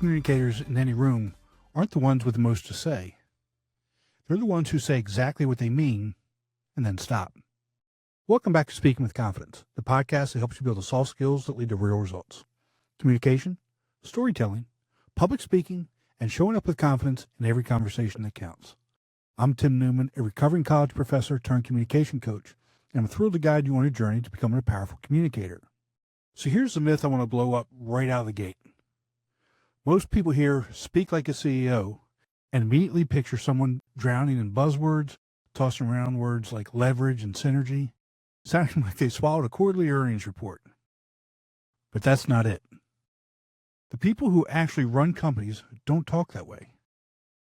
communicators in any room aren't the ones with the most to say. They're the ones who say exactly what they mean and then stop. Welcome back to Speaking with Confidence, the podcast that helps you build the soft skills that lead to real results. Communication, storytelling, public speaking, and showing up with confidence in every conversation that counts. I'm Tim Newman, a recovering college professor turned communication coach, and I'm thrilled to guide you on a journey to becoming a powerful communicator. So here's the myth I want to blow up right out of the gate. Most people here speak like a CEO and immediately picture someone drowning in buzzwords, tossing around words like leverage and synergy, sounding like they swallowed a quarterly earnings report. But that's not it. The people who actually run companies don't talk that way.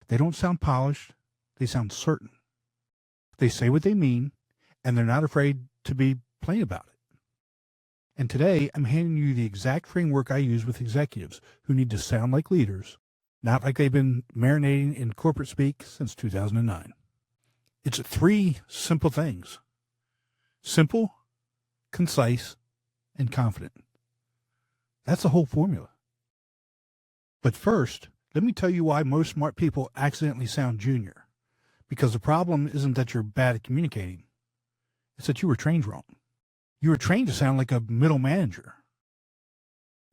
They don't sound polished, they sound certain. They say what they mean, and they're not afraid to be plain about it. And today, I'm handing you the exact framework I use with executives who need to sound like leaders, not like they've been marinating in corporate speak since 2009. It's three simple things: simple, concise, and confident. That's the whole formula. But first, let me tell you why most smart people accidentally sound junior. Because the problem isn't that you're bad at communicating. It's that you were trained wrong. You were trained to sound like a middle manager.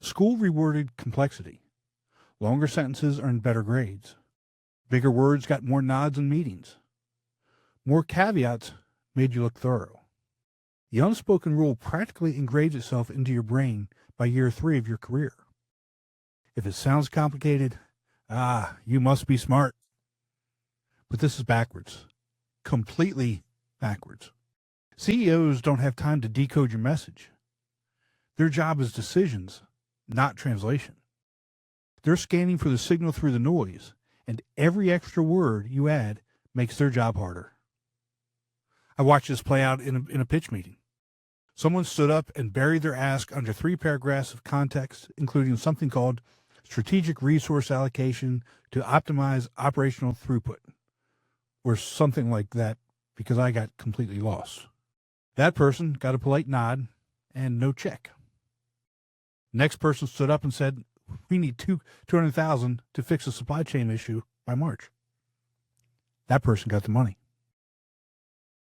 School rewarded complexity. Longer sentences earned better grades. Bigger words got more nods in meetings. More caveats made you look thorough. The unspoken rule practically engraves itself into your brain by year 3 of your career. If it sounds complicated, you must be smart. But this is backwards. Completely backwards. CEOs don't have time to decode your message. Their job is decisions, not translation. They're scanning for the signal through the noise, and every extra word you add makes their job harder. I watched this play out in a pitch meeting. Someone stood up and buried their ask under 3 paragraphs of context, including something called strategic resource allocation to optimize operational throughput, or something like that, because I got completely lost. That person got a polite nod and no check. Next person stood up and said, "We need $200,000 to fix a supply chain issue by March." That person got the money.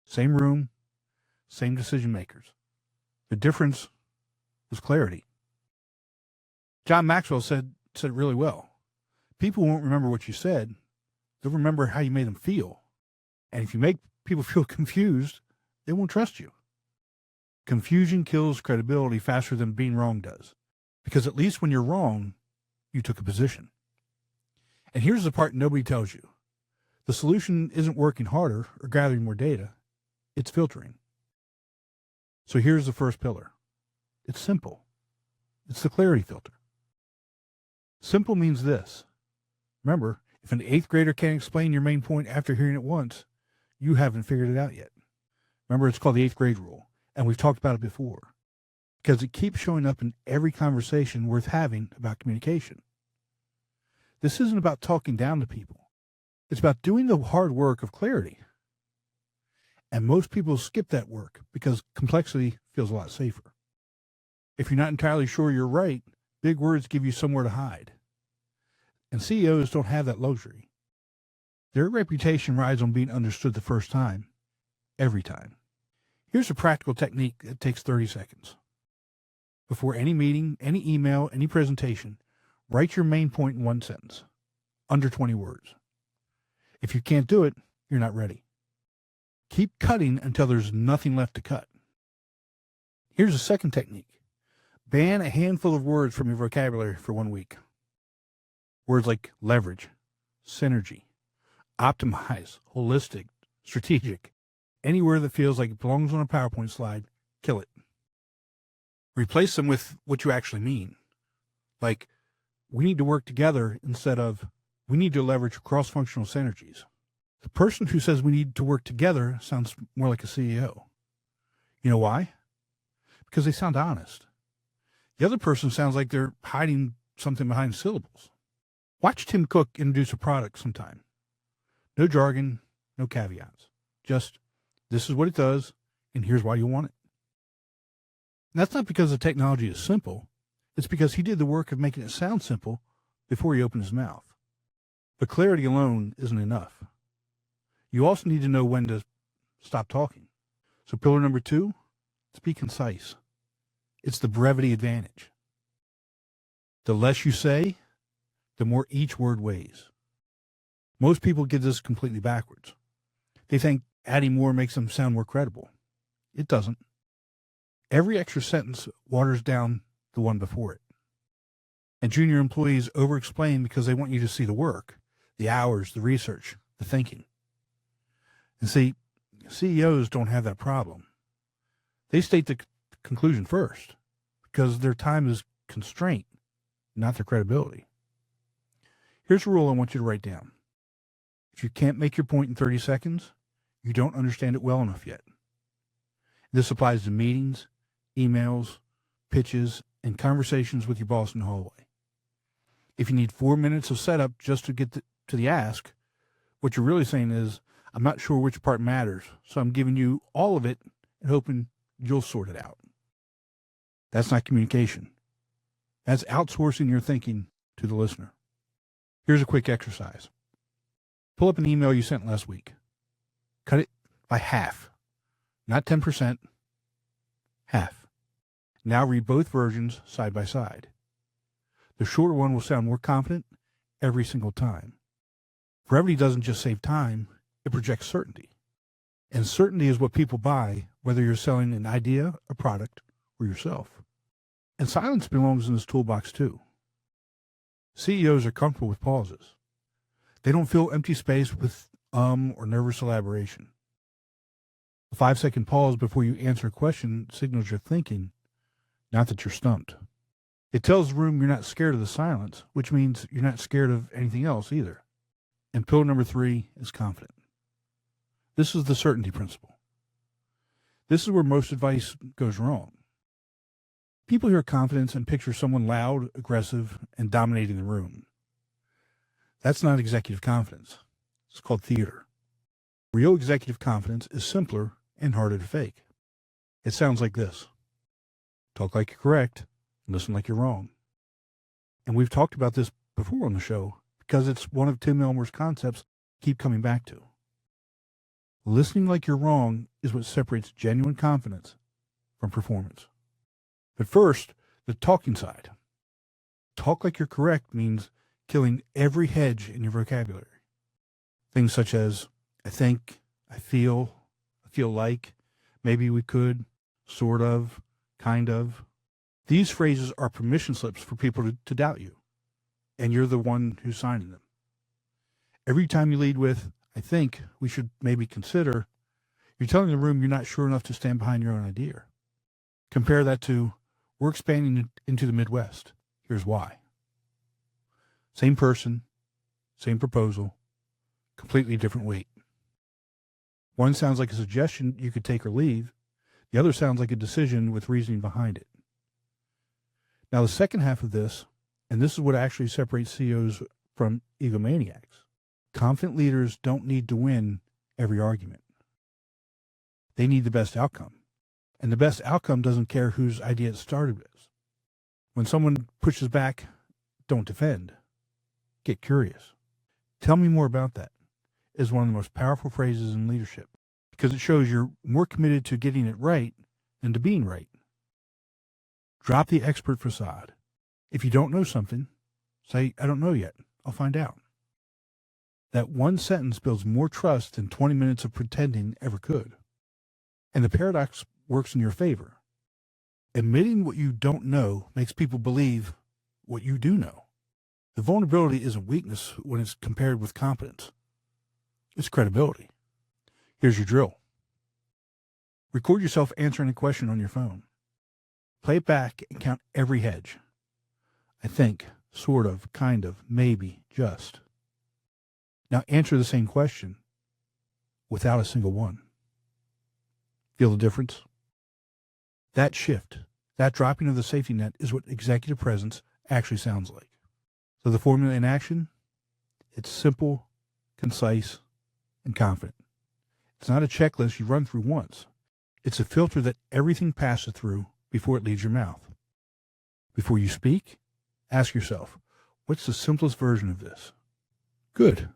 Same room, same decision makers. The difference was clarity. John Maxwell said it really well. People won't remember what you said. They'll remember how you made them feel. And if you make people feel confused, they won't trust you. Confusion kills credibility faster than being wrong does. Because at least when you're wrong, you took a position. And here's the part nobody tells you. The solution isn't working harder or gathering more data. It's filtering. So here's the first pillar. It's simple. It's the clarity filter. Simple means this. Remember, if an 8th grader can't explain your main point after hearing it once, you haven't figured it out yet. Remember, it's called the 8th grade rule, and we've talked about it before, because it keeps showing up in every conversation worth having about communication. This isn't about talking down to people. It's about doing the hard work of clarity. And most people skip that work because complexity feels a lot safer. If you're not entirely sure you're right, big words give you somewhere to hide. And CEOs don't have that luxury. Their reputation rides on being understood the first time, every time. Here's a practical technique that takes 30 seconds. Before any meeting, any email, any presentation, write your main point in 1 sentence, under 20 words. If you can't do it, you're not ready. Keep cutting until there's nothing left to cut. Here's a second technique. Ban a handful of words from your vocabulary for 1 week. Words like leverage, synergy, optimize, holistic, strategic. Any word that feels like it belongs on a PowerPoint slide, kill it. Replace them with what you actually mean. Like, we need to work together instead of, we need to leverage cross-functional synergies. The person who says we need to work together sounds more like a CEO. You know why? Because they sound honest. The other person sounds like they're hiding something behind syllables. Watch Tim Cook introduce a product sometime. No jargon, no caveats. Just, this is what it does, and here's why you want it. And that's not because the technology is simple. It's because he did the work of making it sound simple before he opens his mouth. But clarity alone isn't enough. You also need to know when to stop talking. So pillar number 2, is be concise. It's the brevity advantage. The less you say, the more each word weighs. Most people get this completely backwards. They think adding more makes them sound more credible. It doesn't. Every extra sentence waters down the one before it. And junior employees over-explain because they want you to see the work, the hours, the research, the thinking. And see, CEOs don't have that problem. They state the conclusion first because their time is constraint, not their credibility. Here's a rule I want you to write down. If you can't make your point in 30 seconds, you don't understand it well enough yet. This applies to meetings, emails, pitches, and conversations with your boss in the hallway. If you need 4 minutes of setup just to get to the ask, what you're really saying is, I'm not sure which part matters, so I'm giving you all of it and hoping you'll sort it out. That's not communication. That's outsourcing your thinking to the listener. Here's a quick exercise. Pull up an email you sent last week. Cut it by half. Not 10%, half. Now read both versions side by side. The shorter one will sound more confident every single time. Brevity doesn't just save time, it projects certainty. And certainty is what people buy, whether you're selling an idea, a product, or yourself. And silence belongs in this toolbox too. CEOs are comfortable with pauses. They don't fill empty space with or nervous elaboration. A 5-second pause before you answer a question signals you're thinking, not that you're stumped. It tells the room you're not scared of the silence, which means you're not scared of anything else either. And pillar number 3 is confident. This is the certainty principle. This is where most advice goes wrong. People hear confidence and picture someone loud, aggressive, and dominating the room. That's not executive confidence. It's called theater. Real executive confidence is simpler and harder to fake. It sounds like this. Talk like you're correct, and listen like you're wrong. And we've talked about this before on the show because it's one of Tim Elmer's concepts I keep coming back to. Listening like you're wrong is what separates genuine confidence from performance. But first, the talking side. Talk like you're correct means killing every hedge in your vocabulary. Things such as, I think, I feel like, maybe we could, sort of, kind of. These phrases are permission slips for people to doubt you, and you're the one who's signing them. Every time you lead with, I think we should maybe consider, you're telling the room you're not sure enough to stand behind your own idea. Compare that to, we're expanding into the Midwest. Here's why. Same person, same proposal, completely different weight. One sounds like a suggestion you could take or leave. The other sounds like a decision with reasoning behind it. Now, the second half of this, and this is what actually separates CEOs from egomaniacs. Confident leaders don't need to win every argument. They need the best outcome. And the best outcome doesn't care whose idea it started with. When someone pushes back, don't defend. Get curious. Tell me more about that is one of the most powerful phrases in leadership because it shows you're more committed to getting it right than to being right. Drop the expert facade. If you don't know something, say, I don't know yet. I'll find out. That one sentence builds more trust than 20 minutes of pretending ever could. And the paradox works in your favor. Admitting what you don't know makes people believe what you do know. The vulnerability isn't weakness when it's compared with competence. It's credibility. Here's your drill. Record yourself answering a question on your phone. Play it back and count every hedge. I think, sort of, kind of, maybe, just. Now answer the same question without a single one. Feel the difference? That shift, that dropping of the safety net is what executive presence actually sounds like. So the formula in action, it's simple, concise, and confident. It's not a checklist you run through once. It's a filter that everything passes through before it leaves your mouth. Before you speak, ask yourself, What's the simplest version of this? Good.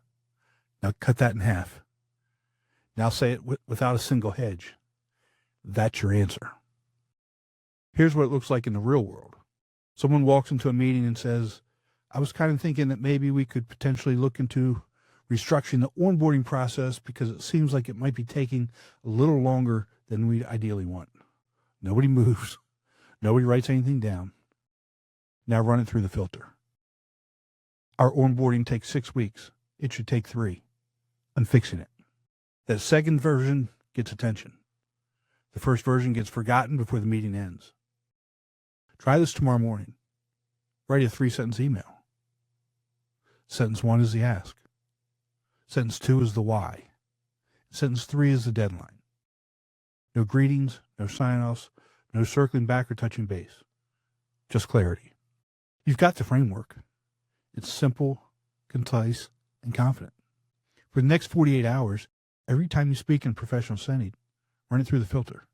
Now cut that in half. Now say it without a single hedge. That's your answer. Here's what it looks like in the real world. Someone walks into a meeting and says, I was kind of thinking that maybe we could potentially look into restructuring the onboarding process because it seems like it might be taking a little longer than we ideally want. Nobody moves. Nobody writes anything down. Now run it through the filter. Our onboarding takes 6 weeks. It should take 3. I'm fixing it. That second version gets attention. The first version gets forgotten before the meeting ends. Try this tomorrow morning. Write a 3-sentence email. Sentence 1 is the ask. Sentence 2 is the why. Sentence 3 is the deadline. No greetings, no sign-offs, no circling back or touching base. Just clarity. You've got the framework. It's simple, concise, and confident. For the next 48 hours, every time you speak in a professional setting, run it through the filter.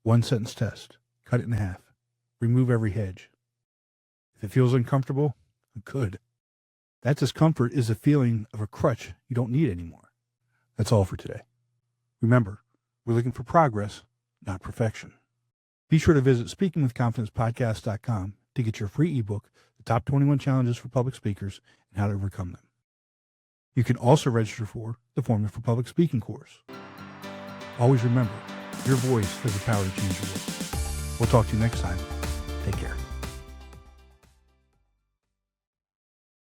1-sentence test. Cut it in half. Remove every hedge. If it feels uncomfortable, good. That discomfort is a feeling of a crutch you don't need anymore. That's all for today. Remember, we're looking for progress, not perfection. Be sure to visit speakingwithconfidencepodcast.com to get your free ebook, The Top 21 Challenges for Public Speakers and How to Overcome Them. You can also register for the Formula for Public Speaking course. Always remember, your voice has the power to change your world. We'll talk to you next time. Take care.